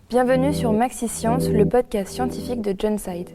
Bienvenue sur MaxiScience, le podcast scientifique de Johnside.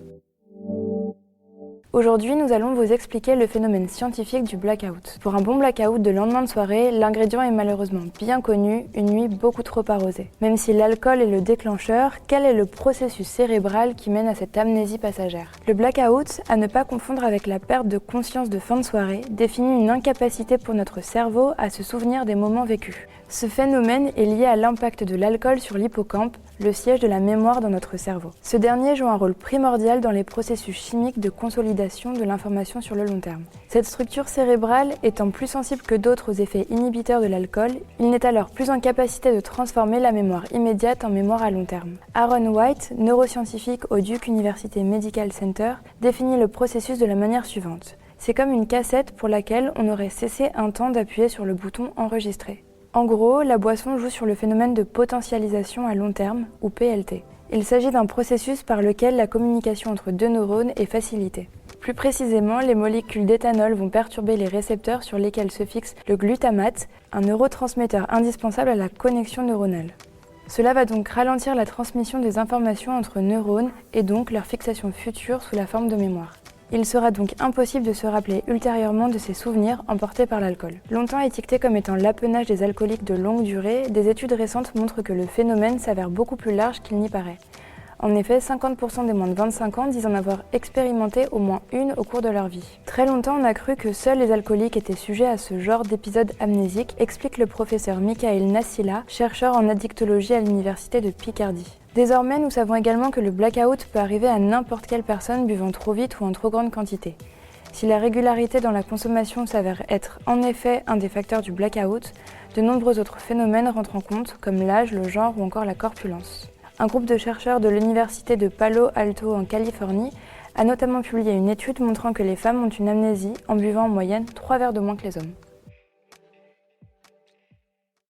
Aujourd'hui, nous allons vous expliquer le phénomène scientifique du blackout. Pour un bon blackout de lendemain de soirée, l'ingrédient est malheureusement bien connu, une nuit beaucoup trop arrosée. Même si l'alcool est le déclencheur, quel est le processus cérébral qui mène à cette amnésie passagère ? Le blackout, à ne pas confondre avec la perte de conscience de fin de soirée, définit une incapacité pour notre cerveau à se souvenir des moments vécus. Ce phénomène est lié à l'impact de l'alcool sur l'hippocampe, le siège de la mémoire dans notre cerveau. Ce dernier joue un rôle primordial dans les processus chimiques de consolidation de l'information sur le long terme. Cette structure cérébrale étant plus sensible que d'autres aux effets inhibiteurs de l'alcool, il n'est alors plus en capacité de transformer la mémoire immédiate en mémoire à long terme. Aaron White, neuroscientifique au Duke University Medical Center, définit le processus de la manière suivante. C'est comme une cassette pour laquelle on aurait cessé un temps d'appuyer sur le bouton « Enregistrer ». En gros, la boisson joue sur le phénomène de potentialisation à long terme, ou PLT. Il s'agit d'un processus par lequel la communication entre deux neurones est facilitée. Plus précisément, les molécules d'éthanol vont perturber les récepteurs sur lesquels se fixe le glutamate, un neurotransmetteur indispensable à la connexion neuronale. Cela va donc ralentir la transmission des informations entre neurones et donc leur fixation future sous la forme de mémoire. Il sera donc impossible de se rappeler ultérieurement de ces souvenirs emportés par l'alcool. Longtemps étiqueté comme étant l'apanage des alcooliques de longue durée, des études récentes montrent que le phénomène s'avère beaucoup plus large qu'il n'y paraît. En effet, 50% des moins de 25 ans disent en avoir expérimenté au moins une au cours de leur vie. Très longtemps, on a cru que seuls les alcooliques étaient sujets à ce genre d'épisode amnésique, explique le professeur Michael Nassila, chercheur en addictologie à l'université de Picardie. Désormais, nous savons également que le blackout peut arriver à n'importe quelle personne buvant trop vite ou en trop grande quantité. Si la régularité dans la consommation s'avère être en effet un des facteurs du blackout, de nombreux autres phénomènes rentrent en compte, comme l'âge, le genre ou encore la corpulence. Un groupe de chercheurs de l'université de Palo Alto en Californie a notamment publié une étude montrant que les femmes ont une amnésie en buvant en moyenne 3 verres de moins que les hommes.